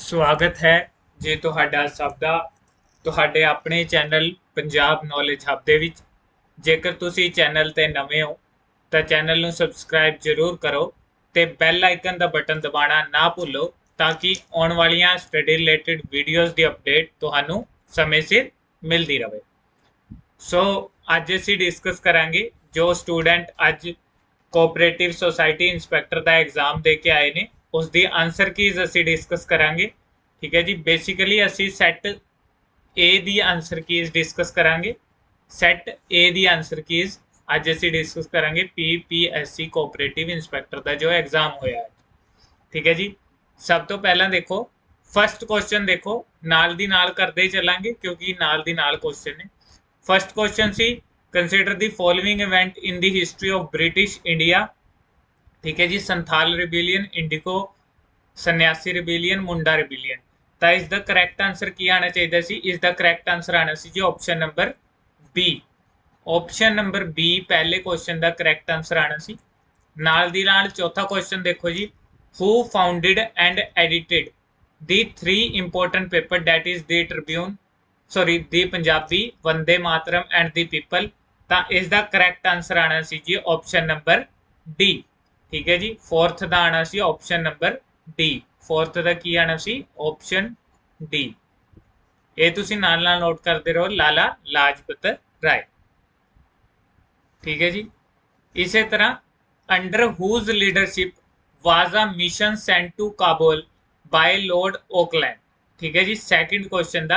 ਸਵਾਗਤ ਹੈ ਜੀ ਤੁਹਾਡਾ ਸਭ ਦਾ ਤੁਹਾਡੇ ਆਪਣੇ ਚੈਨਲ ਪੰਜਾਬ ਨੌਲੇਜ ਹੱਬ ਦੇ ਵਿੱਚ। ਜੇਕਰ ਤੁਸੀਂ ਚੈਨਲ ਤੇ ਨਵੇਂ ਹੋ ਤਾਂ ਚੈਨਲ ਨੂੰ ਸਬਸਕ੍ਰਾਈਬ ਜ਼ਰੂਰ ਕਰੋ ਤੇ ਬੈਲ ਆਈਕਨ ਦਾ ਬਟਨ ਦਬਾਉਣਾ ਨਾ ਭੁੱਲੋ ਤਾਂ ਕਿ ਆਉਣ ਵਾਲੀਆਂ ਸਟੱਡੀ ਰਿਲੇਟਡ ਵੀਡੀਓਜ਼ ਦੀ ਅਪਡੇਟ ਤੁਹਾਨੂੰ ਸਮੇਂ ਸਿਰ ਮਿਲਦੀ ਰਹੇ। ਸੋ ਅੱਜ ਅਸੀਂ ਡਿਸਕਸ ਕਰਾਂਗੇ ਜੋ ਸਟੂਡੈਂਟ ਅੱਜ ਕੋਆਪਰੇਟਿਵ ਸੋਸਾਇਟੀ ਇੰਸਪੈਕਟਰ ਦਾ ਐਗਜ਼ਾਮ ਦੇ ਕੇ ਆਏ ਨੇ ਉਸ ਦੀ ਆਂਸਰ ਕੀਜ਼ ਅਸੀਂ ਡਿਸਕਸ ਕਰਾਂਗੇ। ਠੀਕ ਹੈ ਜੀ, ਬੇਸਿਕਲੀ ਅਸੀਂ ਸੈੱਟ ਏ ਦੀ ਆਂਸਰ ਕੀਜ਼ ਡਿਸਕਸ ਕਰਾਂਗੇ। ਸੈੱਟ ਏ ਦੀ ਆਂਸਰ ਕੀਜ਼ ਅੱਜ ਅਸੀਂ ਡਿਸਕਸ ਕਰਾਂਗੇ PPSC ਕੋਆਪਰੇਟਿਵ ਇੰਸਪੈਕਟਰ ਦਾ ਜੋ ਐਗਜ਼ਾਮ ਹੋਇਆ ਹੈ। ਠੀਕ ਹੈ ਜੀ, ਸਭ ਤੋਂ ਪਹਿਲਾਂ ਦੇਖੋ ਫਸਟ ਕੁਐਸਚਨ ਦੇਖੋ, ਨਾਲ ਦੀ ਨਾਲ ਕਰਦੇ ਚੱਲਾਂਗੇ ਕਿਉਂਕਿ ਨਾਲ ਦੀ ਨਾਲ ਕੁਐਸਚਨ ਨੇ। ਫਸਟ ਕੁਐਸਚਨ ਸੀ consider the following event in the history of British India. ठीक है जी, संथाल रिबेलियन, इंडिको सन्यासी रिबेलियन, मुंडा रिबेलियन। तो इसका करैक्ट आंसर की आना चाहिए सी? इसका करैक्ट आंसर आना सी जी option number B. Option number B पहले क्वेश्चन का करैक्ट आंसर आना सी। नाल दी नाल चौथा क्वेश्चन देखो जी, who founded and edited the 3 important paper that is the Tribune, sorry the Punjabi, Vande Mataram and the People. तो इसका करैक्ट आंसर आना सी जी ऑप्शन नंबर डी। ठीक है जी, फोर्थ का आना सी ऑप्शन नंबर डी। फोर्थ का की आना सी ऑप्शन डी। ये तुसी नाल नाल नोट करते रहो, लाला लाजपत राय। ठीक है जी, इसी तरह under whose leadership was a mission sent to Kabul by Lord Auckland. ठीक है जी, सैकेंड क्वेश्चन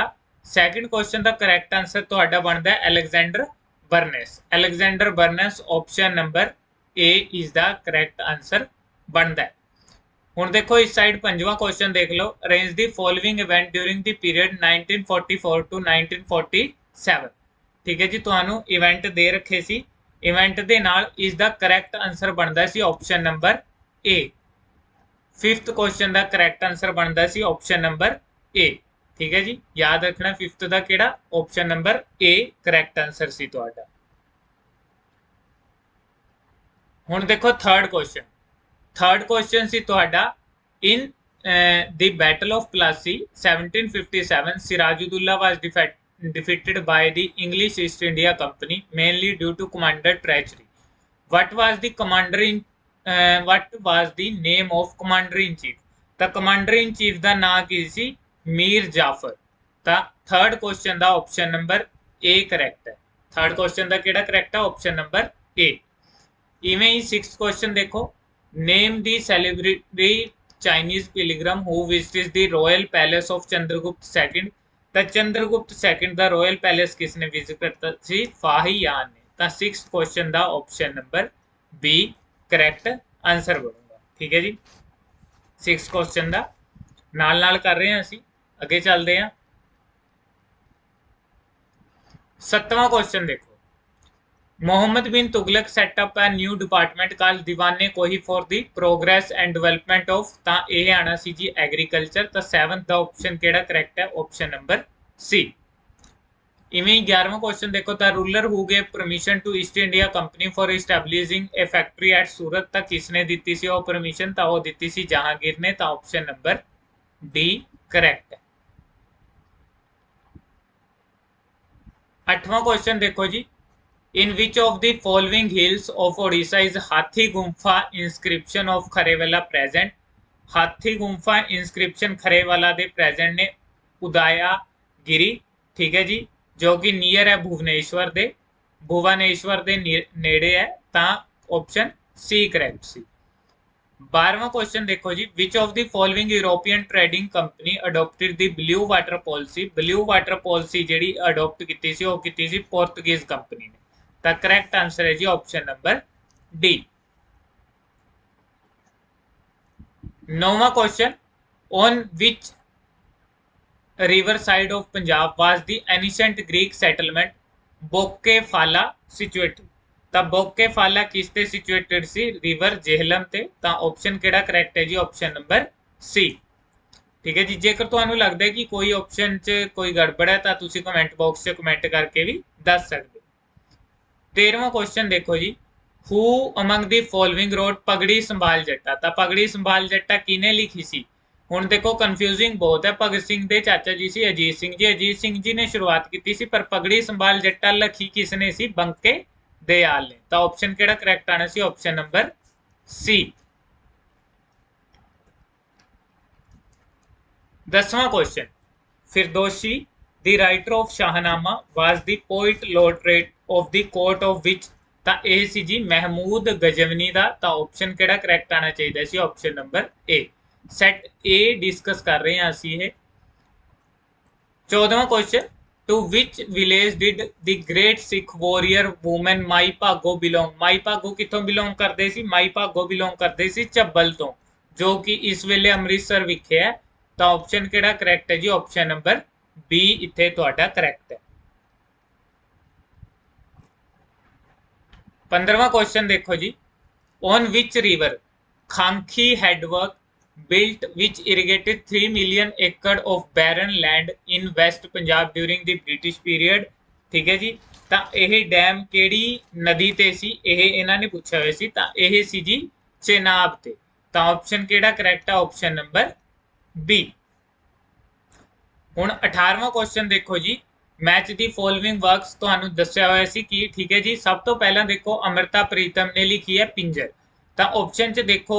का करैक्ट आंसर तुहाडा बनता है Alexander Burnes. Alexander Burnes option number A is the correct answer बनता है। हुण देखो इस साइड पंजवां क्वेश्चन देख लो, arrange the following event during the period 1944 to 1947। ठीक है जी, तुहानू इवेंट दे रखे सी, इवेंट दे नाल इस दा करैक्ट आंसर बनता सी option number A. Fifth question का करैक्ट आंसर बनता सी ऑप्शन नंबर ए। ठीक है जी, याद रखना फिफ्थ का केड़ा option number A correct answer सी तुहाडा। हुण देखो थर्ड क्वेश्चन सी तुहाडा, in the battle of Plassey 1757 Sirajuddaulah was defeated by the English East India Company mainly due to commander treachery. What was the name of commander in chief? तो commander in chief का नाम की सी? मीर जाफर। तो थर्ड क्वेश्चन का option number A correct है। Third question का केड़ा correct है? Option number A. इवें ही सिक्स्थ क्वेश्चन देखो, name the celebrity Chinese pilgrim who visited the royal palace of Chandragupta second. तो चंद्रगुप्त सेकंड का रॉयल पैलेस किसने विजिट करता सी? फाहियान ने। तो सिक्स्थ क्वेश्चन का option number B correct answer बनूंगा। ठीक है जी, सिक्स्थ क्वेश्चन का नाल नाल कर रहे हैं, असी अगे चलते हैं। सत्तवां क्वेश्चन देखो, Mohammad bin Tughlaq setup a new department called Diwane Kohi for the progress and development of. तो यह आना सी जी एग्रीकल्चर। तो सैवंथ का ऑप्शन केड़ा करैक्ट है? Option number C. इवें 11वां क्वेश्चन देखो, the ruler who gave permission to East India Company for establishing a factory at Surat. तो किसने दी सी वो परमिशन? तो वो दी सी जहांगीर ने। तो ऑप्शन नंबर डी करैक्ट है। 8वां क्वेश्चन देखो जी, in which of the following hills of Odisha is हाथी गुम्फा inscription of खरेवाला present? हाथी गुम्फा inscription खरेवाला दे present ने उदयगिरी। ठीक है जी, जो कि नियर है भुवनेश्वर दे नेड़े है। ता ऑप्शन सी करैक्ट सी। 12वां क्वेश्चन देखो जी, which of the following European trading company adopted the blue water policy. Blue water policy जी अडोप्ट की सी, वो की सी पोर्तुगीज कंपनी ने। तो करेक्ट आंसर है जी ऑप्शन नंबर डी। 9वां question, on which river side of Punjab was the ancient Greek settlement Bucephala situated. तो बोकेफाला किस ते सिचुएटेड सी? रिवर जेहलम ते। तो ऑप्शन केड़ा करेक्ट है जी? ऑप्शन नंबर सी। ठीक है जी, जेकर तुहानू लगता है कि कोई ऑप्शन च कोई गड़बड़ है तो तुसी कमेंट बॉक्स च कमेंट करके भी दस सकते। 13वां क्वेश्चन देखो जी, who among the following wrote Pagri Sambhal जट्टा। तो पगड़ी संभाल जट्टा किने लिखी सी? ਹੁਣ ਦੇਖੋ ਕਨਫਿਊਜ਼ਿੰਗ ਬਹੁਤ ਹੈ। ਭਗਤ ਸਿੰਘ ਦੇ ਚਾਚਾ ਜੀ ਸੀ ਅਜੀਤ ਸਿੰਘ ਜੀ। ਅਜੀਤ ਸਿੰਘ ਜੀ ਨੇ ਸ਼ੁਰੂਆਤ ਕੀਤੀ ਸੀ, ਪਰ ਪਗੜੀ ਸੰਭਾਲ ਜੱਟਾ ਲਖੀ ਕਿਸਨੇ ਸੀ? ਬੰਕੇ ਦयाल ने। तो ऑप्शन केड़ा करैक्ट आना सी? Option number C. 10वां question, Firdausi the writer of Shahnameh was the poet laureate of the court of which? ਤਾਂ ਇਹ ਸੀ ਜੀ ਮਹਿਮੂਦ ਗਜ਼ਵਨੀ ਦਾ। ਤਾਂ ਆਪਸ਼ਨ ਕਿਹੜਾ ਕਰੈਕਟ ਆਣਾ ਚਾਹੀਦਾ ਸੀ? Option number A. Set A discuss ਕਰ ਰਹੇ ਹਾਂ ਅਸੀਂ ਇਹ। 14ਵਾਂ question, to which village did the great Sikh warrior woman Mai Bhago belong? Mai Bhago ਕਿੱਥੋਂ ਬਿਲੋਂਗ ਕਰਦੇ ਸੀ? ਮਾਈ ਭਾਗੋ ਬਿਲੋਂਗ ਕਰਦੇ ਸੀ ਝੱਬਲ ਤੋਂ, ਜੋ ਕਿ ਇਸ ਵੇਲੇ ਅੰਮ੍ਰਿਤਸਰ ਵਿਖੇ ਹੈ। ਤਾਂ ਆਪਸ਼ਨ ਕਿਹੜਾ ਕਰੈਕਟ ਹੈ ਜੀ? ਆਪਸ਼ਨ ਨੰਬਰ ਬੀ ਇੱਥੇ ਤੁਹਾਡਾ ਕਰੈਕਟ ਹੈ। 15ਵਾਂ क्वेश्चन देखो जी, on which river Khanki had work built which irrigated 3 million acre of barren land in west Punjab during the British period? ठीक है जी। ਤਾਂ ਇਹ ਡੈਮ ਕਿਹੜੀ ਨਦੀ ਤੇ ਸੀ? ਇਹ ਇਹਨਾਂ ਨੇ ਪੁੱਛਿਆ ਹੋਇਆ ਸੀ। ਤਾਂ ਇਹ ਸੀ ਜੀ ਚੇਨਾਬ ਤੇ। ਤਾਂ ਆਪਸ਼ਨ ਕਿਹੜਾ ਕਰੈਕਟ ਹੈ? Option number B. ਹੁਣ 18ਵਾਂ क्वेश्चन देखो जी, मैच दी फॉलोइंग वर्क्स ਤੁਹਾਨੂੰ ਦੱਸਿਆ ਹੋਇਆ ਸੀ ਕਿ ਠੀਕ ਹੈ ਜੀ। ਸਭ ਤੋਂ ਪਹਿਲਾਂ ਦੇਖੋ ਅਮ੍ਰਿਤਾ ਪ੍ਰੀਤਮ ਨੇ ਲਿਖੀ ਹੈ ਪਿੰਜਰ। ਤਾਂ ਆਪਸ਼ਨ 'ਚ ਦੇਖੋ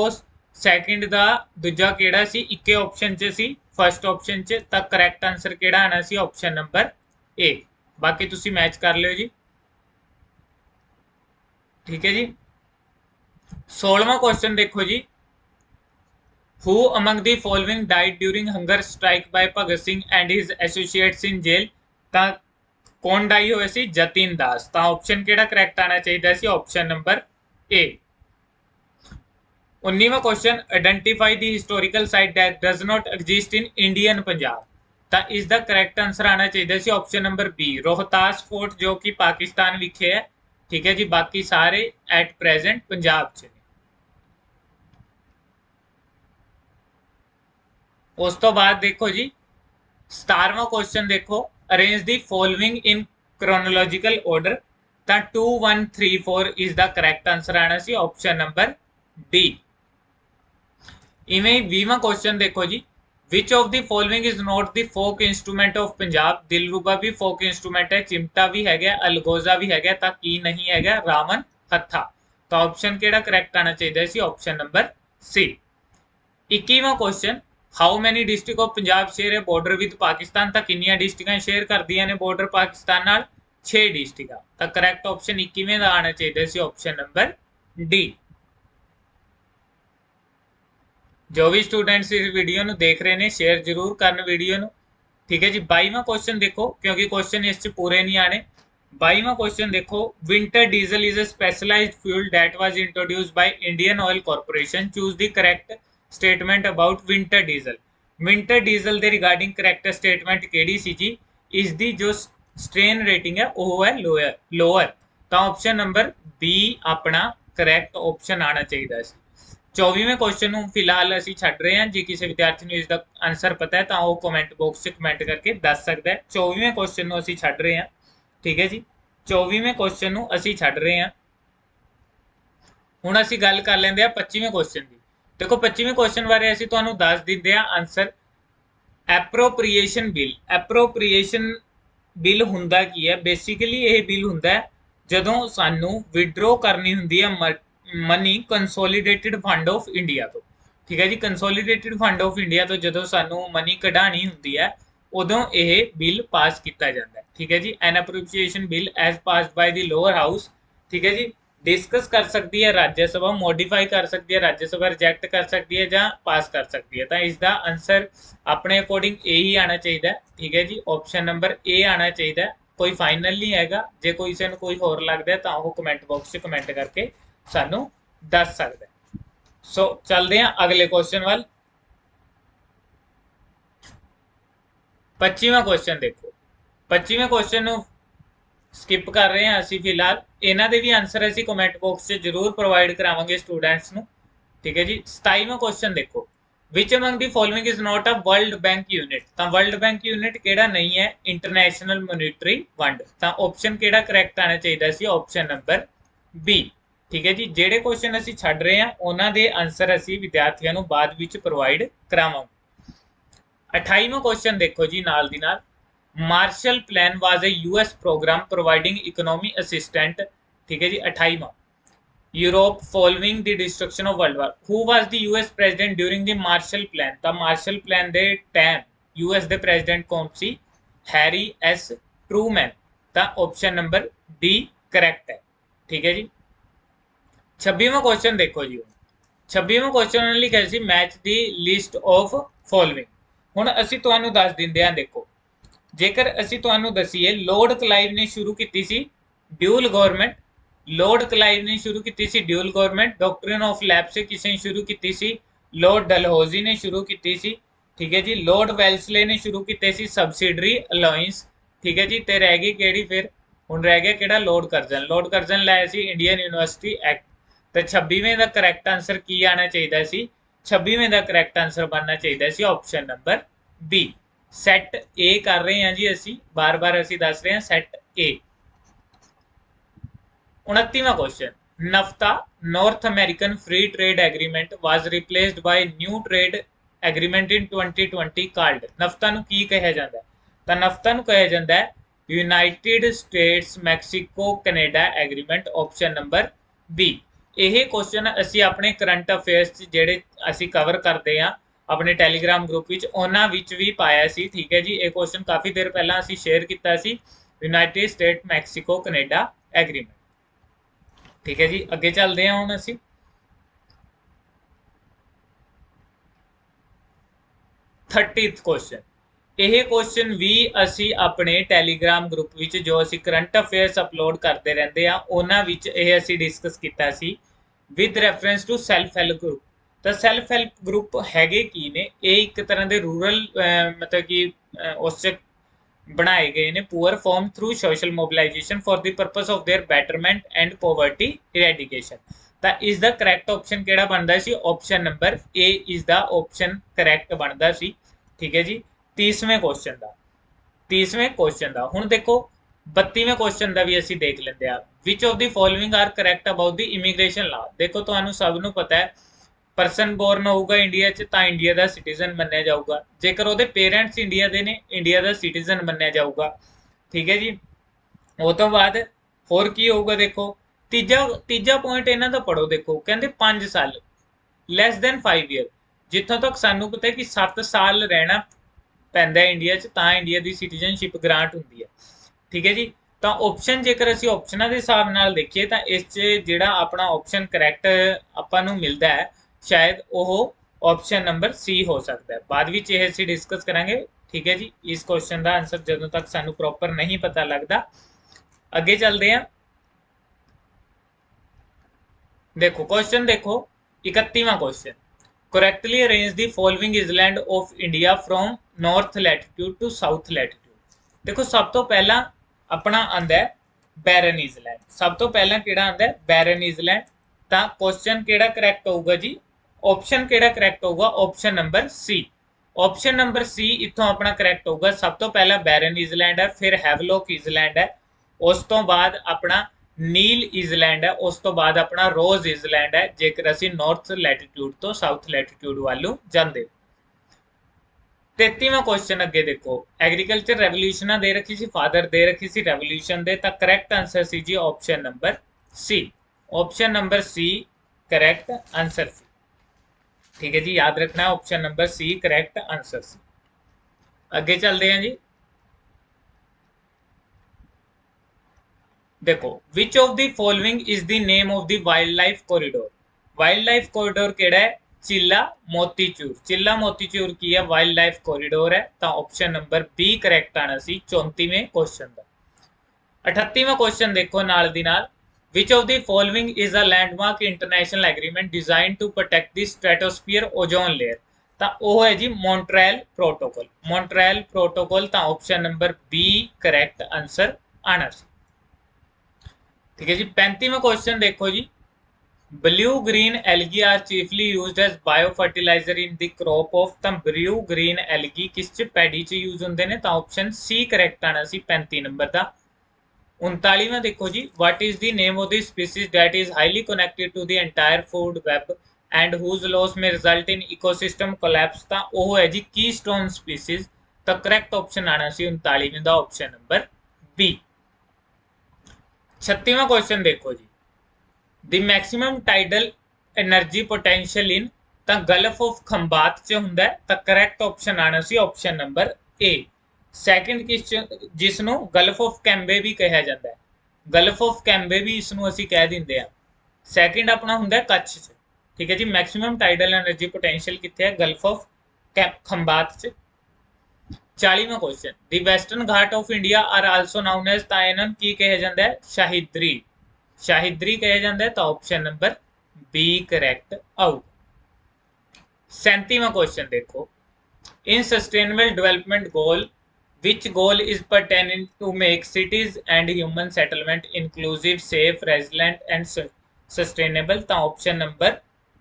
ਸੈਕਿੰਡ ਦਾ ਦੂਜਾ ਕਿਹੜਾ ਸੀ? ਇੱਕੇ ਆਪਸ਼ਨ 'ਚ ਸੀ ਫਸਟ ਆਪਸ਼ਨ 'ਚ। ਤਾਂ ਕਰੈਕਟ ਆਨਸਰ ਕਿਹੜਾ ਆਣਾ ਸੀ? ਆਪਸ਼ਨ ਨੰਬਰ ਏ। ਬਾਕੀ ਤੁਸੀਂ ਮੈਚ ਕਰ ਲਿਓ ਜੀ। ਠੀਕ ਹੈ ਜੀ। 16ਵਾਂ क्वेश्चन देखो जी, who among the following died during hunger strike by Bhagat Singh and his associates in jail? ਤਾਂ ਕੌਣ ਡਾਈ ਹੋਏ ਸੀ? ਜਤਿਨ ਦਾਸ। ਤਾਂ ਆਪਸ਼ਨ ਕਿਹੜਾ ਕਰੈਕਟ ਆਣਾ ਚਾਹੀਦਾ ਸੀ? Option number A. 19ਵਾਂ question, identify the historical site that does not exist in Indian Punjab. ਤਾਂ ਇਸ ਦਾ ਕਰੈਕਟ ਆਨਸਰ ਆਣਾ ਚਾਹੀਦਾ ਸੀ option number B, Rohtas fort, ਜੋ ਕਿ ਪਾਕਿਸਤਾਨ ਵਿਖੇ ਹੈ। ਠੀਕ ਹੈ ਜੀ। ਬਾਕੀ ਸਾਰੇ ਐਟ ਪ੍ਰੈਜ਼ੈਂਟ ਪੰਜਾਬ 'ਚ ਨੇ। ਉਸ ਤੋਂ ਬਾਅਦ ਦੇਖੋ ਜੀ 17ਵਾਂ क्वेश्चन देखो, arrange the following in chronological order. ਤਾਂ 2 1 3 4 ਇਸ ਦਾ ਕਰੈਕਟ ਆਨਸਰ ਆਣਾ ਸੀ ਆਪਸ਼ਨ ਨੰਬਰ ਡੀ। ਇਵੇਂ 20ਵਾਂ क्वेश्चन ਦੇਖੋ ਜੀ, which of the following is not the folk instrument of Punjab? Dilruba ਵੀ ਫੋਕ ਇੰਸਟਰੂਮੈਂਟ ਹੈ, ਚਿਮਟਾ ਵੀ ਹੈਗਾ, ਅਲਗੋਜ਼ਾ ਵੀ ਹੈਗਾ। ਤਾਂ ਕੀ ਨਹੀਂ ਹੈਗਾ? ਰਾਵਣ ਹੱਥਾ। ਤਾਂ ਆਪਸ਼ਨ ਕਿਹੜਾ ਕਰੈਕਟ ਆਣਾ ਚਾਹੀਦਾ ਸੀ? Option number C. 21ਵਾਂ question, how many district of Punjab share ਹੈ ਬਾਰਡਰ ਵਿਦ ਪਾਕਿਸਤਾਨ? ਤਾਂ ਕਿੰਨੀਆਂ ਡਿਸਟ੍ਰਿਕਾਂ ਸ਼ੇਅਰ ਕਰਦੀਆਂ ਨੇ ਬਾਰਡਰ ਪਾਕਿਸਤਾਨ ਨਾਲ? 6 ਡਿਸਟ੍ਰਿਕਾਂ। ਤਾਂ ਕਰੈਕਟ ਆਪਸ਼ਨ 21ਵੇਂ ਦਾ ਆਣਾ ਚਾਹੀਦਾ ਸੀ ਆਪਸ਼ਨ ਨੰਬਰ ਡੀ। ਜੋ ਵੀ ਸਟੂਡੈਂਟਸ ਇਸ ਵੀਡੀਓ ਨੂੰ ਦੇਖ ਰਹੇ ਨੇ ਸ਼ੇਅਰ ਜ਼ਰੂਰ ਕਰਨ ਵੀਡੀਓ ਨੂੰ। ਠੀਕ ਹੈ ਜੀ। 22ਵਾਂ क्वेश्चन ਦੇਖੋ, ਕਿਉਂਕਿ क्वेश्चन ਇਸ 'ਚ ਪੂਰੇ ਨਹੀਂ ਆਣੇ। 22ਵਾਂ क्वेश्चन ਦੇਖੋ, winter diesel is a specialised fuel that was introduced by Indian Oil Corporation. Choose the correct statement about winter diesel. Winter diesel के रिगार्डिंग करैक्ट स्टेटमेंट केड़ी सी जी? इसकी जो स्ट्रेन रेटिंग है वह है लोअर। तो ऑप्शन नंबर बी अपना करैक्ट ऑप्शन आना चाहिए। 24वें क्वेश्चन में फिलहाल असी छड़ रहे हैं। जे किसी विद्यार्थी को इसका आंसर पता है तो वह कमेंट बॉक्स से कमेंट करके दस सकता है। 24वें क्वेश्चन को असी छड़ रहे हैं। ठीक है जी। 24वें क्वेश्चन को असी छड़ रहे हैं। हुण असी गल कर लेंदे आ 25वें क्वेश्चन की। देखो 25वें क्वेश्चन बारे असीं तुहानूं दस दिंदे आ आंसर। एप्रोप्रीएशन बिल। एप्रोप्रीएशन बिल हुंदा की है? बेसिकली यह बिल हुंदा है जदों सानूं विड्रॉ करनी हुंदी है मनी कंसोलीडेटेड फंड ऑफ इंडिया तो। ठीक है जी। कंसोलीडेटेड फंड ऑफ इंडिया तो जदों सानूं मनी कढानी हुंदी है उदों यह बिल पास किया जाता है। ठीक है जी। An appropriation bill as passed by the lower house. ठीक है जी। डिस्कस कर सकती है राज्य सभा, मॉडिफाई कर सकती है राज्य सभा, रिजेक्ट कर सकती है या पास कर सकती है। तो इसका आंसर अपने अकॉर्डिंग ए ही आना चाहिए। ठीक है जी। ऑप्शन नंबर ए आना चाहिए। कोई फाइनल नहीं हैगा। जे किसी को कोई होर लगता है तो वह कमेंट बॉक्स से कमेंट करके सानू दस सकता है। सो चलते हैं अगले क्वेश्चन वाल। 25वां क्वेश्चन देखो। 25वें क्वेश्चन स्किप कर रहे हैं असी फिलहाल। इन्हों के भी आंसर असी कमेंट बॉक्स से जरूर प्रोवाइड करावांगे स्टूडेंट्स नूं। ठीक है जी। 27वां क्वेश्चन देखो, which among the following is not a world bank unit? तो वर्ल्ड बैंक यूनिट केड़ा नहीं है? International monetary fund. तो ऑप्शन केड़ा करैक्ट आना चाहिए सी? Option number B. ठीक है जी। जेडे क्वेश्चन असी छड़ रहे हैं उन्होंने आंसर असी विद्यार्थियों को बाद विच प्रोवाइड करावांगे। 28वां क्वेश्चन देखो जी नाल दी नाल, Marshall Plan was a US program providing economy assistant, ठीक है जी 28वां, Europe following the destruction of world war, who was the US president during the Marshall Plan, the Marshall Plan दे time US दे प्रेसिडेंट कौन सी, Harry S Truman, the option number D correct है, ठीक है जी। 26वां क्वेश्चन देखो जी, 26ਵਾਂ question उन्होंने लिखा सी match the list of following. ਹੁਣ ਅਸੀਂ ਤੁਹਾਨੂੰ ਦੱਸ ਦਿੰਦੇ ਹਾਂ, ਦੇਖੋ ਜੇਕਰ ਅਸੀਂ ਤੁਹਾਨੂੰ ਦਸੀਏ ਲॉर्ड ਕਲਾਈਵ ਨੇ ਸ਼ੁਰੂ ਕੀਤੀ ਸੀ ਡਿਊਲ ਗਵਰਨਮੈਂਟ, ਲॉर्ड ਕਲਾਈਵ ਨੇ ਸ਼ੁਰੂ ਕੀਤੀ ਸੀ ਡਿਊਲ ਗਵਰਨਮੈਂਟ, ਡਾਕਟਰਿਨ ਆਫ ਲੈਪਸੇ ਕਿਸੇ ਨੇ ਸ਼ੁਰੂ ਕੀਤੀ ਸੀ, ਲॉर्ड ਡਲਹੌਜ਼ੀ ਨੇ ਸ਼ੁਰੂ ਕੀਤੀ ਸੀ, ਠੀਕ ਹੈ ਜੀ। ਲॉर्ड ਵੈਲਸਲੇ ਨੇ ਸ਼ੁਰੂ ਕੀਤੇ ਸੀ ਸਬਸਿਡਰੀ ਅਲਾਇੰਸ, ਠੀਕ ਹੈ ਜੀ। ਤੇ ਰਹਿ ਗਈ ਕਿਹੜੀ ਫਿਰ, ਹੁਣ ਰਹਿ ਗਿਆ ਕਿਹੜਾ, ਲॉर्ड ਕਰਜ਼ਨ। ਲॉर्ड ਕਰਜ਼ਨ ਲਾਇਆ ਸੀ ਇੰਡੀਅਨ ਯੂਨੀਵਰਸਿਟੀ ਐਕਟ। तो 26वें का करैक्ट आंसर की आना चाहिए सी, 26वें का करैक्ट आंसर बनना चाहिए सी option number B. Set A कर रहे हैं जी असी, बार बार असी दस रहे हैं सैट ए। 29वां question, NAFTA North American Free Trade Agreement was replaced by new trade agreement in 2020 called, NAFTA नूं की कहा जाता है, तो नफ्ता नूं कहा जाता है United States Mexico Canada agreement, option number B. ਇਹ क्वेश्चन ਅਸੀਂ ਆਪਣੇ ਕਰੰਟ ਅਫੇਅਰਸ 'ਚ ਜਿਹੜੇ ਅਸੀਂ ਕਵਰ ਕਰਦੇ ਹਾਂ ਆਪਣੇ ਟੈਲੀਗ੍ਰਾਮ ਗਰੁੱਪ ਵਿੱਚ, ਉਹਨਾਂ ਵਿੱਚ ਵੀ ਪਾਇਆ ਸੀ, ਠੀਕ ਹੈ ਜੀ। ਇਹ क्वेश्चन ਕਾਫੀ ਦੇਰ ਪਹਿਲਾਂ ਅਸੀਂ ਸ਼ੇਅਰ ਕੀਤਾ ਸੀ, United State Mexico Canada agreement, ਠੀਕ ਹੈ ਜੀ। ਅੱਗੇ ਚੱਲਦੇ ਹਾਂ ਹੁਣ ਅਸੀਂ 30th क्वेश्चन। ਇਹ क्वेश्चन ਵੀ ਅਸੀਂ ਆਪਣੇ ਟੈਲੀਗ੍ਰਾਮ ਗਰੁੱਪ ਵਿੱਚ ਜੋ ਅਸੀਂ ਕਰੰਟ ਅਫੇਅਰਸ ਅਪਲੋਡ ਕਰਦੇ ਰਹਿੰਦੇ ਆ ਉਹਨਾਂ ਵਿੱਚ ਇਹ ਅਸੀਂ ਡਿਸਕਸ ਕੀਤਾ ਸੀ with reference to self help group. ਤਾਂ ਸੈਲਫ ਹੈਲਪ ਗਰੁੱਪ ਹੈਗੇ ਕੀ ਨੇ, ਇਹ ਇੱਕ ਤਰ੍ਹਾਂ ਦੇ ਰੂਰਲ ਮਤਲਬ ਕਿ ਉਸ 'ਚ ਬਣਾਏ ਗਏ ਨੇ poor farm through social mobilisation for the purpose of their betterment and poverty eradication. ਤਾਂ ਇਸ ਦਾ ਕਰੈਕਟ ਆਪਸ਼ਨ ਕਿਹੜਾ ਬਣਦਾ ਸੀ, ਆਪਸ਼ਨ ਨੰਬਰ ਏ ਇਸ ਦਾ ਆਪਸ਼ਨ ਕਰੈਕਟ ਬਣਦਾ ਸੀ, ਠੀਕ ਹੈ ਜੀ। 30वें क्वेश्चन का, 30वें क्वेश्चन का ਹੁਣ देखो 32वें क्वेश्चन का भी ਅਸੀਂ देख लेंगे आ, which of the following are correct about the immigration law. देखो ਤੁਹਾਨੂੰ ਸਭ ਨੂੰ ਪਤਾ ਹੈ ਪਰਸਨ ਬੋਰਨ ਹੋਊਗਾ ਇੰਡੀਆ 'ਚ ਤਾਂ ਇੰਡੀਆ ਦਾ ਸਿਟੀਜ਼ਨ ਮੰਨਿਆ ਜਾਊਗਾ, ਜੇਕਰ ਉਹਦੇ ਪੇਰੈਂਟਸ ਇੰਡੀਆ ਦੇ ਨੇ ਇੰਡੀਆ ਦਾ ਸਿਟੀਜ਼ਨ ਮੰਨਿਆ ਜਾਊਗਾ, ਠੀਕ ਹੈ ਜੀ। ਉਹ ਤੋਂ ਬਾਅਦ ਹੋਰ ਕੀ ਹੋਊਗਾ, ਦੇਖੋ ਤੀਜਾ ਪੁਆਇੰਟ ਇਹਨਾਂ ਦਾ ਪੜੋ, ਦੇਖੋ ਕਹਿੰਦੇ 5 ਸਾਲ ਲੈਸ ਦੈਨ 5 ਈਅਰ, ਜਿੱਥੋਂ ਤੱਕ ਸਾਨੂੰ ਪਤਾ ਹੈ ਕਿ 7 ਸਾਲ ਰਹਿਣਾ ਪੈਂਦਾ ਇੰਡੀਆ 'ਚ ਤਾਂ ਇੰਡੀਆ ਦੀ ਸਿਟੀਜ਼ਨਸ਼ਿਪ ਗ੍ਰਾਂਟ ਹੁੰਦੀ ਹੈ, ਠੀਕ ਹੈ ਜੀ। ਤਾਂ ਆਪਸ਼ਨ ਜੇਕਰ ਅਸੀਂ ਆਪਸ਼ਨਾਂ ਦੇ ਹਿਸਾਬ ਨਾਲ ਦੇਖੀਏ ਤਾਂ ਇਸ 'ਚ ਜਿਹੜਾ ਆਪਣਾ ਆਪਸ਼ਨ ਕਰੈਕਟ ਆਪਾਂ ਨੂੰ ਮਿਲਦਾ ਹੈ ਸ਼ਾਇਦ ਉਹ ਆਪਸ਼ਨ ਨੰਬਰ ਸੀ ਹੋ ਸਕਦਾ ਹੈ। ਬਾਅਦ ਵਿੱਚ ਇਹ ਅਸੀਂ ਡਿਸਕਸ ਕਰਾਂਗੇ, ਠੀਕ ਹੈ ਜੀ। ਇਸ ਕੁਐਸਚਨ ਦਾ ਆਨਸਰ ਜਦੋਂ ਤੱਕ ਸਾਨੂੰ ਪ੍ਰੋਪਰ ਨਹੀਂ ਪਤਾ ਲੱਗਦਾ। ਅੱਗੇ ਚੱਲਦੇ ਹਾਂ, देखो क्वेश्चन देखो 31वां question, correctly arrange the following island of India from north latitude to south latitude। देखो सब तो पहला अपना आंदा है बैरन ईजलैंड, सब तो पहला केड़ा आंदा है बैरन ईजलैंड। तां क्वेश्चन केड़ा करैक्ट होगा जी, ऑप्शन केड़ा करैक्ट होगा, option number C. Option number C इत्थों अपना करैक्ट होगा। सब तो पहला बैरन ईजलैंड है, फिर हैवलॉक ईजलैंड है, उस तो बाद अपना नील ईजलैंड है, उस तो बाद अपना रोज ईजलैंड है जेकर असी नॉर्थ लैटीट्यूड तो साउथ लैटीट्यूड वालों जाते। 33वां क्वेश्चन अगे देखो, एग्रीकल्चर रेवोल्यूशन दे रखी सी, फादर दे रखी सी रेवोल्यूशन दे, तां करैक्ट आंसर सी जी option number C. Option number C correct answer सी, ठीक है जी, याद रखना है option number C correct answer सी। अगे चलते हैं जी, देखो which of the following is the name of the wildlife corridor. Wildlife corridor केड़ा है, चिल्ला मोतीचूर। चिल्ला मोतीचूर की है वाइल्ड लाइफ कॉरिडोर है, तो ऑप्शन नंबर बी करैक्ट आना सी 34वें क्वेश्चन का। 38वां क्वेश्चन देखो नाल दी नाल, which of the following is a landmark international agreement design to protect the stratosphere ozone layer. तो वह है जी मॉन्ट्रियल प्रोटोकॉल। मॉन्ट्रियल प्रोटोकॉल, तो option number B correct answer आना सी, ठीक है जी। 35वां क्वेश्चन देखो जी, blue green algae are chiefly used as biofertiliser in the crop of. तो ब्लू ग्रीन एलगी किस च पैडी च यूज होंगे ने, तो ऑप्शन सी करैक्ट आना सी 35 नंबर का। 39वां देखो जी, what is the name of the species that is highly connected to the entire food web and whose loss में रिजल्ट इन इकोसिस्टम कोलैप्स, तो वह है जी कीस्टोन स्पीसीज। तो करैक्ट ऑप्शन आना सी 39वें का ऑप्शन नंबर बी। 36वां क्वेश्चन देखो जी, the maximum tidal energy potential in, तो गल्फ ऑफ खंबात च हुंदा है, तो करैक्ट ऑप्शन आना सी option number A. Second question जिसनों गल्फ ऑफ कैंबे भी कहा जाता है, गल्फ ऑफ कैंबे भी इसनों असीं कह दिंदे आ। सैकेंड अपना हुंदा है कच्छ च, ठीक है जी। मैक्सिमम टाइडल एनर्जी पोटेंशियल कित्थे है, गल्फ ऑफ खंबात च। 40वां क्वेश्चन, the western Ghat of India are also known as, तां इन्हां नूं की कहा जाता है, शाहिद्री, शाहिद्री कहा जाता है, तो option number B correct out. 37वां क्वेश्चन देखो, in sustainable development goal which goal is pertaining to make cities and human settlement inclusive, safe, resilient and sustainable, तो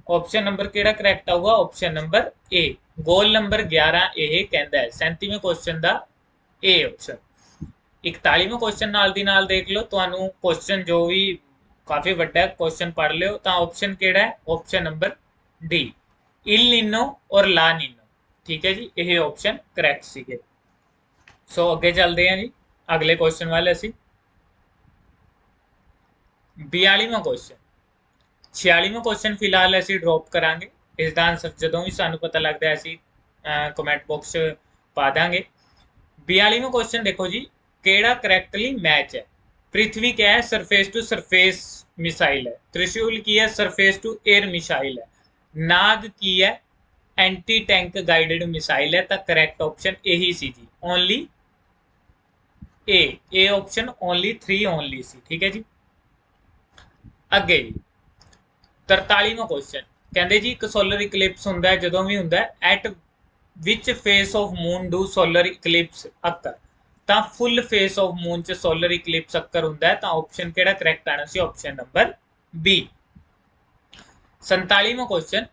ऑप्शन नंबर केड़ा करैक्ट आऊगा, option number A. Goal number 11 ਇਹ ਕਹਿੰਦਾ ਹੈ। 37वें question ਦਾ ए ऑप्शन। 41वें क्वेश्चन नाल दी नाल देख लो, ਤੁਹਾਨੂੰ क्वेश्चन जो भी काफी ਵੱਡਾ क्वेश्चन पढ़ लियो, ਤਾਂ ऑप्शन केड़ा है, ऑप्शन नंबर डी, इल नीनो और ला नीनो, ठीक है जी। ਇਹ ऑप्शन करैक्ट सीगे। सो अगे चलते हैं जी अगले क्वेश्चन वाले असी। 42वां क्वेश्चन, 46वां क्वेश्चन फिलहाल असी ड्रॉप करांगे, इसका आंसर जदों भी सानू पता लगता है असी कमेंट बॉक्स पा देंगे। 42वां क्वेश्चन देखो जी, केड़ा करैक्टली मैच है। पृथ्वी क्या है, सरफेस टू सरफेस मिसाइल है। त्रिशूल की है, सरफेस टू एयर मिसाइल है। नाग की है, एंटी टैंक गाइडेड मिसाइल है। तो करैक्ट ऑप्शन यही सी जी, only A option only 3 only C, ठीक है जी। अगे जी 43वां क्वेश्चन कहते जी, एक सोलर इकलिप्स हुंदा है जदों भी हुंदा है, at which phase of moon do solar eclipse occur, तो फुल फेस ऑफ मून च सोलर इकलिप्स अकर हुंदा है। तो ऑप्शन केड़ा करैक्ट आना सी, ऑप्शन नंबर बी। 47वां question,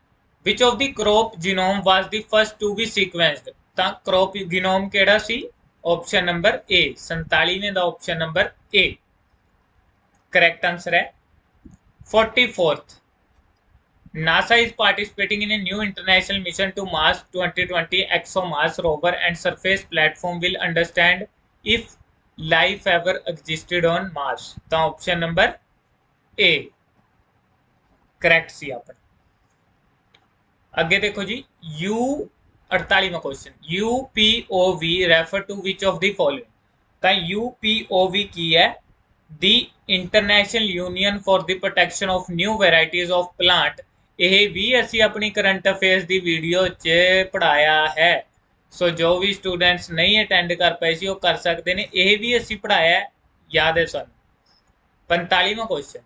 which of the crop genome was the first to be sequenced, तो क्रॉप जीनोम केड़ा सी, ऑप्शन नंबर ए। 47वें का option number A correct answer है। 44th, NASA is participating in a new international mission to Mars 2020 ExoMars rover and surface platform will understand if life ever existed on Mars, तो option number A correct सी अपन। अगे देखो जी, 48वां question, UPOV refer to which of the following, तो UPOV की है, the International Union for the Protection of New Varieties of Plant. यह भी असी अपनी करंट अफेयर्स की वीडियो च पढ़ाया है, सो जो भी स्टूडेंट्स नहीं अटेंड कर पाए सी वो कर सकते हैं, यह भी असी पढ़ाया है, याद है सन। 45वां question,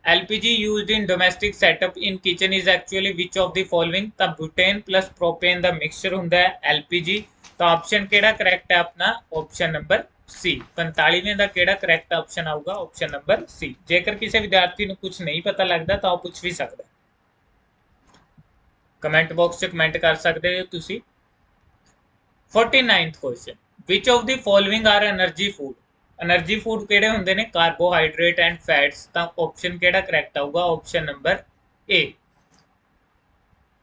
LPG used in domestic setup in kitchen is actually which of the following, तो butane plus propane का मिक्सचर हुंदा है LPG, तो ऑप्शन केड़ा करैक्ट है अपना, ऑप्शन नंबर सी। 45वें का केड़ा करैक्ट ऑप्शन आऊगा, ऑप्शन नंबर सी। जेकर किसी विद्यार्थी को कुछ नहीं पता लगता तो पूछ भी सकता, कमेंट बॉक्स च कमेंट कर सकते हो तुसी। 49th question, which of the following are energy food, energy food केड़े हुंदे ने, कार्बोहाइड्रेट एंड फैट्स, तो ऑप्शन केड़ा करैक्ट आऊगा, option number A.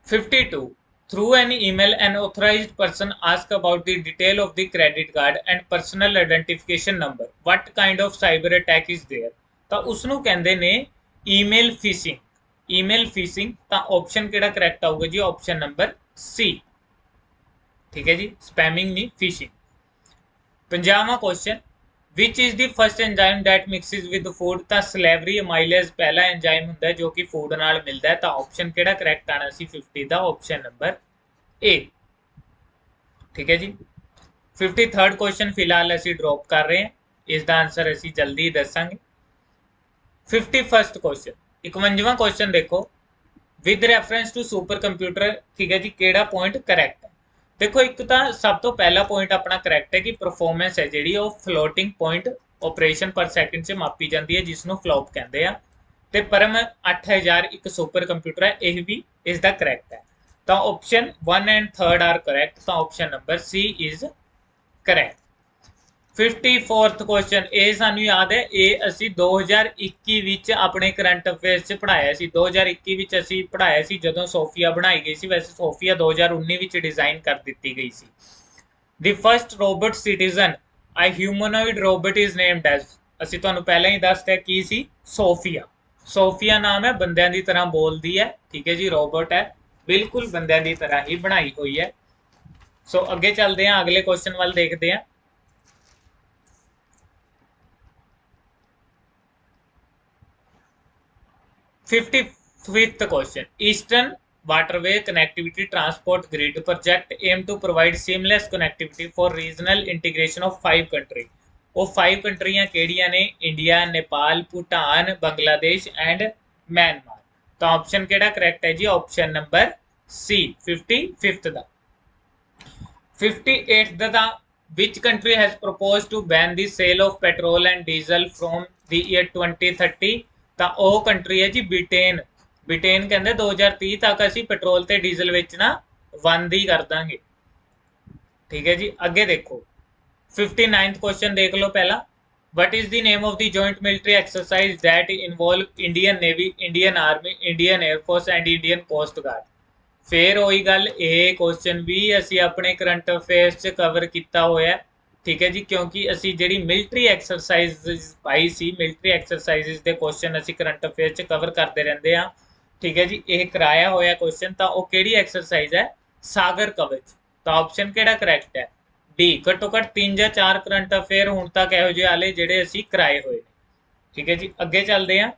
52, through an email an authorised person ask about the detail of the credit card and personal identification number, what kind of cyber attack is there, तो उसनू कहंदे ने email phishing, email phishing, तो option केड़ा correct आऊगा जी, option number सी, ठीक है जी, स्पैमिंग नहीं फिशिंग। 50वां question, which is the first enzyme that mixes with food, तो स्लैवरी अमाइलेज पहला एंजाइम होंदा है जो कि फूड नाल मिलता है, तो ऑप्शन केड़ा करैक्ट आना सी 50 का, ऑप्शन नंबर ए, ठीक है जी। 53rd क्वेश्चन फिलहाल असी ड्रॉप कर रहे हैं, इसका आंसर असी जल्दी दसांगे। 51st क्वेश्चन, 51वां क्वेश्चन देखो, with reference to super computer, ठीक है जी, केड़ा पॉइंट करैक्ट है। देखो एक तो सब तो पहला पॉइंट अपना करैक्ट है कि परफॉर्मेंस है जी फ्लोटिंग पॉइंट ऑपरेशन पर सैकेंड से मापी जाती है, जिसनों फ्लॉप कहते हैं, तो परम 8000 एक सुपर कंप्यूटर है, यह भी इसका करैक्ट है, तो option 1 and 3rd are correct, तो option number C is correct. 54th question ਇਹ ਸਾਨੂੰ ਯਾਦ ਹੈ ਇਹ ਅਸੀਂ 2021 ਵਿੱਚ ਆਪਣੇ ਕਰੰਟ ਅਫੇਅਰਸ 'ਚ ਪੜ੍ਹਾਇਆ ਸੀ 2021 ਵਿੱਚ ਅਸੀਂ ਪੜ੍ਹਾਇਆ ਸੀ ਜਦੋਂ ਸੋਫੀਆ ਬਣਾਈ ਗਈ ਸੀ ਵੈਸੇ ਸੋਫੀਆ 2019 ਵਿੱਚ ਡਿਜ਼ਾਈਨ ਕਰ ਦਿੱਤੀ ਗਈ ਸੀ the first robot citizen a humanoid robot is named as ਅਸੀਂ ਤੁਹਾਨੂੰ ਪਹਿਲਾਂ ਹੀ ਦੱਸਤਾ ਕੀ ਸੀ ਸੋਫੀਆ ਸੋਫੀਆ ਨਾਮ ਹੈ ਬੰਦਿਆਂ ਦੀ ਤਰ੍ਹਾਂ ਬੋਲਦੀ ਹੈ ਠੀਕ ਹੈ ਜੀ ਰੋਬੋਟ ਹੈ ਬਿਲਕੁਲ ਬੰਦਿਆਂ ਦੀ ਤਰ੍ਹਾਂ ਹੀ ਬਣਾਈ ਹੋਈ ਹੈ ਸੋ ਅੱਗੇ ਚੱਲਦੇ ਹਾਂ ਅਗਲੇ ਕੁਐਸਚਨ ਵੱਲ ਦੇਖਦੇ ਹਾਂ 55th question Eastern Waterway Connectivity Transport Grid project aim to provide seamless connectivity for regional integration of 5 countries ਉਹ 5 ਕੰਟਰੀਆਂ ਕਿਹੜੀਆਂ ਨੇ India Nepal Bhutan Bangladesh and Myanmar ਤਾਂ ਆਪਸ਼ਨ ਕਿਹੜਾ ਕਰੈਕਟ ਹੈ ਜੀ option number C 55th the 58th the which country has proposed to ban the sale of petrol and diesel from the year 2030 ਤਾਂ ਉਹ ਕੰਟਰੀ ਹੈ ਜੀ ਬ੍ਰਿਟੇਨ ਬ੍ਰਿਟੇਨ ਕਹਿੰਦੇ 2030 ਤੱਕ ਅਸੀਂ ਪੈਟਰੋਲ ਤੇ ਡੀਜ਼ਲ ਵੇਚਣਾ ਬੰਦ ਹੀ ਕਰ ਦਾਂਗੇ ਠੀਕ ਹੈ ਜੀ ਅੱਗੇ ਦੇਖੋ 59th क्वेश्चन देख लो पहला what is the name of the joint military exercise that involve Indian Navy Indian Army Indian Air Force and Indian Coast Guard ਫਿਰ ਉਹੀ ਗੱਲ ਇਹ ਕੁਐਸਚਨ ਵੀ ਅਸੀਂ ਆਪਣੇ ਕਰੰਟ ਅਫੇਅਰਸ 'ਚ ਕਵਰ ਕੀਤਾ ਹੋਇਆ ਠੀਕ ਹੈ ਜੀ ਕਿਉਂਕਿ ਅਸੀਂ ਜਿਹੜੀ ਮਿਲਟਰੀ ਐਕਸਰਸਾਈਜ਼ ਪਾਈ ਸੀ ਮਿਲਟਰੀ ਐਕਸਰਸਾਈਜ਼ਸ ਦੇ ਕੁਐਸਚਨ ਅਸੀਂ ਕਰੰਟ ਅਫੇਅਰਸ 'ਚ ਕਵਰ ਕਰਦੇ ਰਹਿੰਦੇ ਹਾਂ ਠੀਕ ਹੈ ਜੀ ਇਹ ਕਰਾਇਆ ਹੋਇਆ ਕੁਐਸਚਨ ਤਾਂ ਉਹ ਕਿਹੜੀ ਐਕਸਰਸਾਈਜ਼ ਹੈ ਸਾਗਰ ਕਵਚ ਤਾਂ ਆਪਸ਼ਨ ਕਿਹੜਾ ਕਰੈਕਟ ਹੈ ਡੀ ਘੱਟੋ ਘੱਟ 3 ਜਾਂ 4 ਕਰੰਟ ਅਫੇਅਰ ਹੁਣ ਤੱਕ ਇਹੋ ਜਿਹੇ ਆਲੇ ਜਿਹੜੇ ਅਸੀਂ ਕਰਾਏ ਹੋਏ ਨੇ ਠੀਕ ਹੈ ਜੀ ਅੱਗੇ ਚੱਲਦੇ ਹਾਂ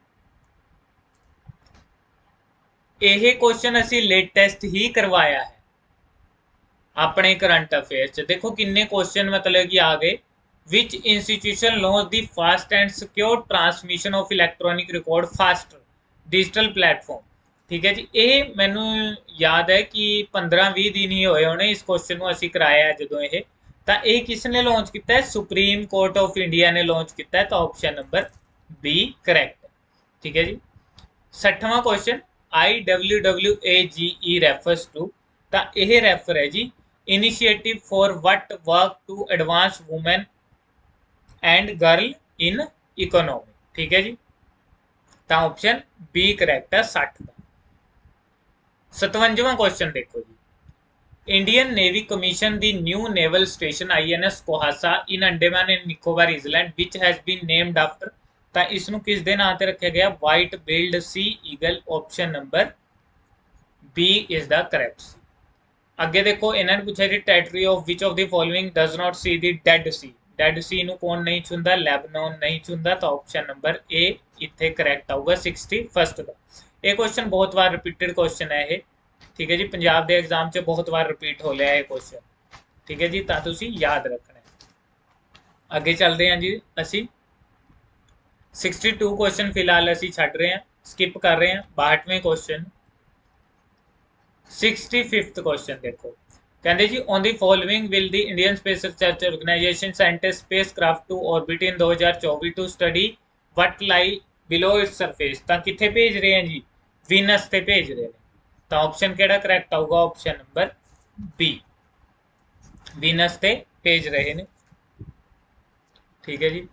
ਇਹ ਕੁਐਸਚਨ ਅਸੀਂ ਲੇਟੈਸਟ ਹੀ ਕਰਵਾਇਆ ਹੈ ਆਪਣੇ ਕਰੰਟ ਅਫੇਅਰਸ 'ਚ ਦੇਖੋ ਕਿੰਨੇ ਕੁਐਸਚਨ ਮਤਲਬ ਕਿ ਆ ਗਏ which institution launched the fast and secure transmission of electronic record faster digital platform ਠੀਕ ਹੈ ਜੀ ਇਹ ਮੈਨੂੰ ਯਾਦ ਹੈ ਕਿ 15-20 ਦਿਨ ਹੀ ਹੋਏ ਹੋਣੇ ਇਸ ਕੁਐਸਚਨ ਨੂੰ ਅਸੀਂ ਕਰਾਇਆ ਜਦੋਂ ਇਹ ਤਾਂ ਇਹ ਕਿਸ ਨੇ ਲਾਂਚ ਕੀਤਾ ਹੈ ਸੁਪਰੀਮ ਕੋਰਟ ਆਫ ਇੰਡੀਆ ਨੇ ਲਾਂਚ ਕੀਤਾ ਹੈ ਤਾਂ ਆਪਸ਼ਨ ਨੰਬਰ ਬੀ ਕਰੈਕਟ ਠੀਕ ਹੈ ਜੀ 60ਵਾਂ ਕੁਐਸਚਨ IWWAGE refers to ਤਾਂ ਇਹ ਰੈਫਰ ਹੈ ਜੀ initiative for what work to advance women and girl in economy ਠੀਕ ਹੈ ਜੀ ਤਾਂ ਆਪਸ਼ਨ ਬੀ ਕਰੈਕਟ ਹੈ 60 ਦਾ 57ਵਾਂ ਕੁਐਸਚਨ ਦੇਖੋ ਜੀ Indian Navy commissioned the new naval station INS Kohasa in Andaman and Nicobar Island which has been named after ਤਾਂ ਇਸ ਨੂੰ ਕਿਸ ਦੇ ਨਾਂ ਤੇ ਰੱਖਿਆ ਗਿਆ white bellied sea eagle option number B is the correct ਅੱਗੇ ਦੇਖੋ ਇਹਨਾਂ ਨੇ ਪੁੱਛਿਆ ਜੀ territory of which of the following does not ਸੀ ਦੀ ਡੈਡ ਸੀ ਨੂੰ ਕੌਣ ਨਹੀਂ ਚੁੰਦਾ ਲੈਬਨਾਨ ਨਹੀਂ ਚੁੰਦਾ ਤਾਂ ਆਪਸ਼ਨ ਨੰਬਰ ਏ ਇੱਥੇ ਕਰੈਕਟ ਆਊਗਾ 61st ਦਾ ਇਹ ਕੁਐਸਚਨ ਬਹੁਤ ਵਾਰ ਰਿਪੀਟਡ ਕੁਐਸਚਨ ਹੈ ਇਹ ਠੀਕ ਹੈ ਜੀ ਪੰਜਾਬ ਦੇ ਐਗਜ਼ਾਮ 'ਚ ਬਹੁਤ ਵਾਰ ਰਿਪੀਟ ਹੋ ਲਿਆ ਇਹ ਕੁਐਸਚਨ ਠੀਕ ਹੈ ਜੀ ਤਾਂ ਤੁਸੀਂ ਯਾਦ ਰੱਖਣਾ ਅੱਗੇ ਚੱਲਦੇ ਹਾਂ ਜੀ ਅਸੀਂ 62 क्वेश्चन फिलहाल ਅਸੀਂ ਛੱਡ ਰਹੇ ਹਾਂ ਸਕਿਪ ਕਰ ਰਹੇ ਹਾਂ 62ਵੇਂ क्वेश्चन 65th क्वेश्चन देखो ਕਹਿੰਦੇ ਜੀ on the following will the Indian Space Research Organization send a spacecraft to orbit in 2024 to study what lie below its surface ਤਾਂ ਕਿੱਥੇ ਭੇਜ ਰਹੇ ਹਾਂ ਜੀ ਵੀਨਸ ਤੇ ਭੇਜ ਰਹੇ ਨੇ ਤਾਂ ਆਪਸ਼ਨ ਕਿਹੜਾ ਕਰੈਕਟ ਆਊਗਾ ਆਪਸ਼ਨ ਨੰਬਰ ਬੀ ਵੀਨਸ ਤੇ ਭੇਜ ਰਹੇ ਨੇ ਠੀਕ ਹੈ ਜੀ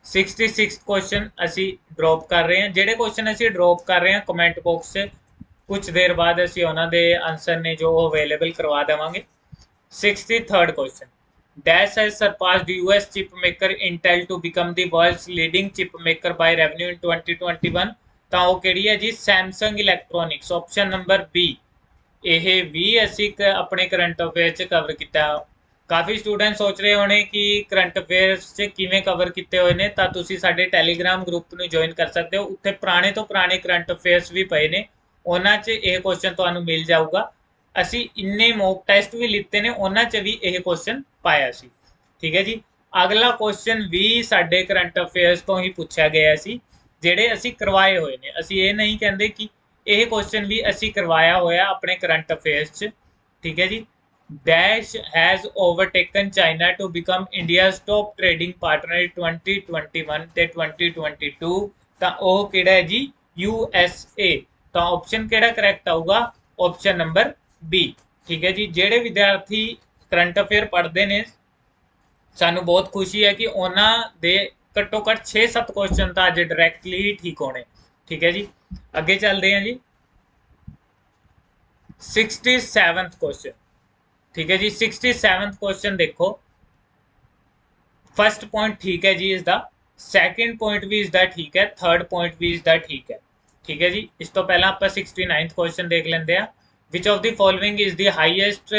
66th क्वेश्चन ਅਸੀਂ ਡ੍ਰੌਪ ਕਰ ਰਹੇ ਹਾਂ ਜਿਹੜੇ ਕੁਐਸਚਨ ਅਸੀਂ ਡ੍ਰੌਪ ਕਰ ਰਹੇ ਹਾਂ ਕਮੈਂਟ ਬਾਕਸ 'ਚ ਕੁਝ ਦੇਰ ਬਾਅਦ ਅਸੀਂ ਉਹਨਾਂ ਦੇ ਆਨਸਰ ਨੇ ਜੋ ਅਵੇਲੇਬਲ ਕਰਵਾ ਦੇਵਾਂਗੇ 63rd question Dash has surpassed US chip maker Intel to become the world's leading chip maker by revenue in 2021 ਤਾਂ ਉਹ ਕਿਹੜੀ ਹੈ ਜੀ Samsung Electronics option number B ਇਹ ਵੀ ਅਸੀਂ ਆਪਣੇ ਕਰੰਟ ਅਫੇਅਰ 'ਚ ਕਵਰ ਕੀਤਾ ਕਾਫੀ ਸਟੂਡੈਂਟ ਸੋਚ ਰਹੇ ਹੋਣੇ ਕਿ ਕਰੰਟ ਅਫੇਅਰਸ 'ਚ ਕਿਵੇਂ ਕਵਰ ਕੀਤੇ ਹੋਏ ਨੇ ਤਾਂ ਤੁਸੀਂ ਸਾਡੇ ਟੈਲੀਗ੍ਰਾਮ ਗਰੁੱਪ ਨੂੰ ਜੁਆਇਨ ਕਰ ਸਕਦੇ ਹੋ ਉੱਥੇ ਪੁਰਾਣੇ ਤੋਂ ਪੁਰਾਣੇ ਕਰੰਟ ਅਫੇਅਰਸ ਵੀ ਪਏ ਨੇ ਉਹਨਾਂ 'ਚ ਇਹ ਕੁਐਸਚਨ ਤੁਹਾਨੂੰ ਮਿਲ ਜਾਊਗਾ ਅਸੀਂ ਇੰਨੇ ਮੌਕ ਟੈਸਟ ਵੀ ਲਿੱਤੇ ਨੇ ਉਹਨਾਂ 'ਚ ਵੀ ਇਹ ਕੁਐਸਚਨ ਪਾਇਆ ਸੀ ਠੀਕ ਹੈ ਜੀ ਅਗਲਾ ਕੁਐਸਚਨ ਵੀ ਸਾਡੇ ਕਰੰਟ ਅਫੇਅਰਸ ਤੋਂ ਹੀ ਪੁੱਛਿਆ ਗਿਆ ਸੀ ਜਿਹੜੇ ਅਸੀਂ ਕਰਵਾਏ ਹੋਏ ਨੇ ਅਸੀਂ ਇਹ ਨਹੀਂ ਕਹਿੰਦੇ ਕਿ ਇਹ ਕੁਐਸਚਨ ਵੀ ਅਸੀਂ ਕਰਵਾਇਆ ਹੋਇਆ ਆਪਣੇ ਕਰੰਟ ਅਫੇਅਰਸ 'ਚ ਠੀਕ ਹੈ ਜੀ Dash has overtaken China to become India's top trading partner in 2021 ਤੇ 2022 ਤਾਂ ਉਹ ਕਿਹੜਾ ਹੈ ਜੀ USA ਤਾਂ ਆਪਸ਼ਨ ਕਿਹੜਾ ਕਰੈਕਟ ਆਊਗਾ ਆਪਸ਼ਨ ਨੰਬਰ ਬੀ ਠੀਕ ਹੈ ਜੀ ਜਿਹੜੇ ਵਿਦਿਆਰਥੀ ਕਰੰਟ ਅਫੇਅਰ ਪੜ੍ਹਦੇ ਨੇ ਸਾਨੂੰ बहुत खुशी है कि ਉਹਨਾਂ ਦੇ ਘੱਟੋ ਘੱਟ 6-7 क्वेश्चन ਤਾਂ ਅੱਜ डायरेक्टली ही ठीक होने। ठीक है जी, ਅੱਗੇ ਚੱਲਦੇ ਹਾਂ जी। 67th question. ठीक है जी, 67th क्वेश्चन देखो। फर्स्ट पॉइंट ठीक है जी इसका, सैकेंड पॉइंट भी इसका ठीक है, थर्ड पॉइंट भी इसका ठीक है। ठीक है जी, इस तो पहला आप 69th क्वेश्चन देख लेंगे हैं। Which of the following is the highest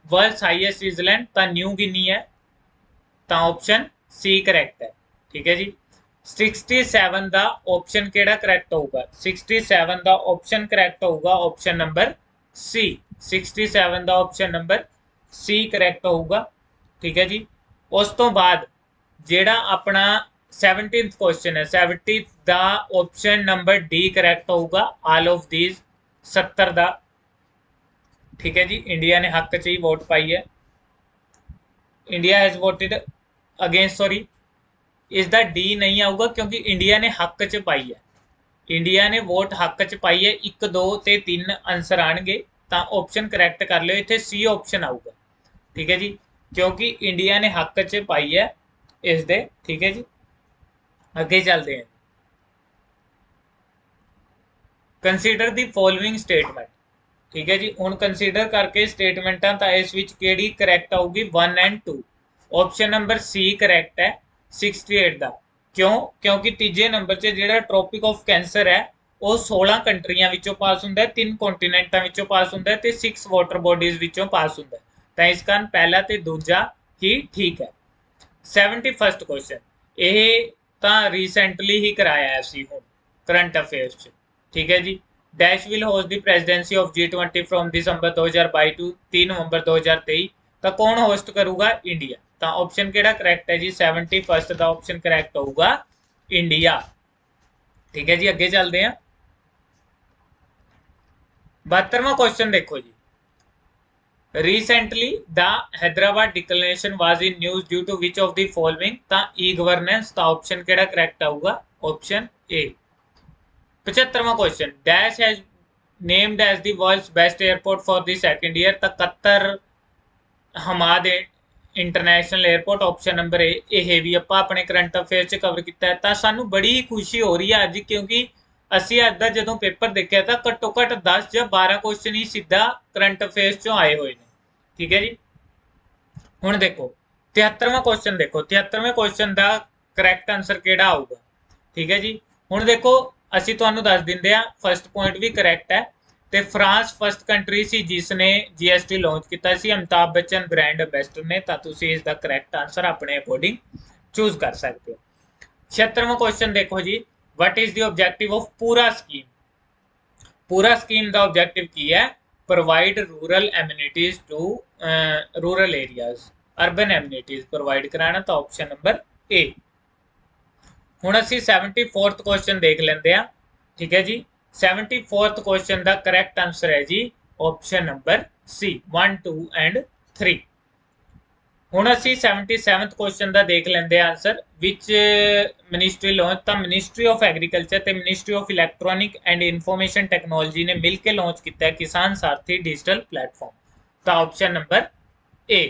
world's highest island? तो न्यू गिनी है, तो ऑप्शन सी करैक्ट है। ठीक है जी, 67 का ऑप्शन केड़ा करैक्ट होगा? 67 का ऑप्शन करैक्ट होगा ऑप्शन नंबर सी। 67 का ऑप्शन नंबर सी करैक्ट होगा। ठीक है जी, उस तो बाद जेड़ा अपना 17th क्वेश्चन है, 70 का ऑप्शन नंबर डी करैक्ट होगा ऑल ऑफ दीज 70 का। ठीक है जी, इंडिया ने हक च ही वोट पाई है। India has voted against, sorry इसका डी नहीं आऊगा क्योंकि इंडिया ने हक च पाई है। इंडिया ने वोट हक च पाई है, 1 2 ते 3 आंसर आएंगे तो ऑप्शन करैक्ट कर लो, इतने सी ऑप्शन आऊगा। ठीक है जी, क्योंकि इंडिया ने हक च पाई है इस दे। ठीक है जी, अगे चलते हैं। Consider the following statement. ठीक है जी, हुण कंसीडर करके स्टेटमेंटा तो इस विच केड़ी करैक्ट आऊगी? 1 and 2। Option number C correct है 68 का। क्यों? क्योंकि तीजे नंबर से जो ट्रॉपिक ऑफ कैंसर है वो 16 कंट्रियां विचों पास होंदा है, 3 कॉन्टीनेंटां विचों पास होंदा है ते 6 वाटर बॉडीज विचों पास होंदा है। तो इस कारण पहला ते दूजा ही ठीक है। 71st क्वेश्चन, ये तो रीसेंटली ही कराया है असीं हुण करंट अफेयर्स च। ठीक है जी, dash will host the presidency of G20 from December 2022 to 3 November 2023। तो कौन होस्ट करूगा? इंडिया। तो ऑप्शन केड़ा करैक्ट है जी? 71st का ऑप्शन करैक्ट होगा इंडिया। ठीक है जी, अगे चलते हैं। 72वां क्वेश्चन देखो जी। Recently, the Hyderabad declaration was in news due to which of the following? ता e-governance। ता ऑप्शन केड़ा करैक्ट आऊगा? Option A. 75वां question, dash has named as the world's best airport for the second year. ता Qatar Hamad international airport, option number A. यह भी आप अपने करंट अफेयर च कवर किया है। तो सानू बड़ी खुशी हो रही है अज, क्योंकि असी अज का जो पेपर देखा तो घट्टो घट्ट 10 या 12 क्वेश्चन ही सीधा करंट अफेयर्स चों आए हुए हैं। ठीक है जी, हुण देखो 73वां क्वेश्चन देखो। 73वें क्वेश्चन का करैक्ट आंसर केड़ा आऊगा? ठीक है जी, हुण देखो असी तुहानू दस दिंदे आ, फर्स्ट पॉइंट भी करैक्ट है। तो फ्रांस फर्स्ट कंट्री सी जिसने GST लॉन्च किया सी, अमिताभ बच्चन ब्रांड अंबैसडर ने। तो तुसीं इसका करैक्ट आंसर अपने अकॉर्डिंग चूज कर सकते हो। 76वां क्वेश्चन देखो जी, what is the objective of PURA scheme? PURA scheme का ऑब्जेक्टिव की है? Provide rural amenities to rural areas, urban amenities provide कराना। तो ऑप्शन नंबर ए। हुण असीं 74th क्वेश्चन देख लेंदे आ। ठीक है जी, 74th क्वेश्चन का करैक्ट आंसर है जी ऑप्शन नंबर सी, 1 2 एंड 3। हुण असीं 77th क्वेश्चन का देख लेंदे आंसर। Which ministry launch? तो मिनिस्ट्री ऑफ एग्रीकल्चर ते ministry of electronic and information technology ने मिलकर लॉन्च किया किसान सारथी डिजिटल प्लेटफॉर्म। तो ऑप्शन नंबर ए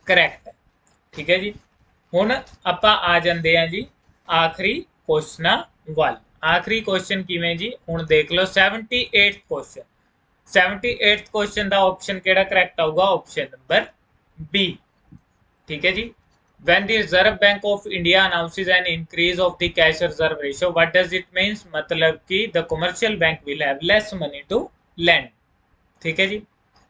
करैक्ट है। ठीक है जी, हुण आपां आ जांदे आ जी आखिरी क्वेश्चन वाल। आखिरी क्वेश्चन किवें जी? हुण देख लो 78th क्वेश्चन। 78th क्वेश्चन का ऑप्शन केड़ा करैक्ट आऊगा? Option number B. ठीक है जी, when the Reserve Bank of India announces an increase of the cash reserve ratio, what does it means? मतलब कि the commercial bank will have less money to lend। ठीक है जी,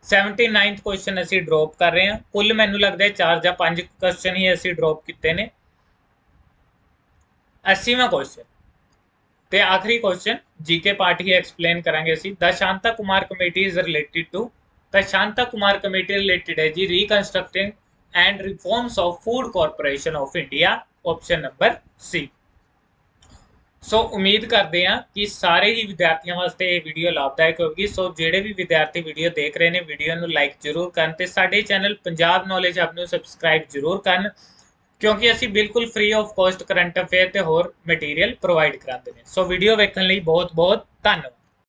79th question असी drop कर रहे हैं। कुल मैनू लगता है 4 या 5 क्वेश्चन ही असी ड्रॉप किए ने। 80वां क्वेश्चन ते आखिरी क्वेश्चन जीके पार्ट ही एक्सप्लेन करांगे असी। The Shanta Kumar committee is related to? The Shanta Kumar committee related है जी reconstructing and reforms of food corporation of India, option number C. So उम्मीद करते हैं कि सारे ही विद्यार्थियों वास्ते ये वीडियो लाभदायक होगी। सो जेडे भी विद्यार्थी वीडियो देख रहे हैं वीडियो को लाइक जरूर करन ते साडे चैनल पंजाब नॉलेज हब नूं सबसक्राइब जरूर करन, क्योंकि असी बिल्कुल free of cost current affair ते होर मटीरियल प्रोवाइड कराते हैं। सो वीडियो वेखण लई बहुत बहुत धन्यवाद।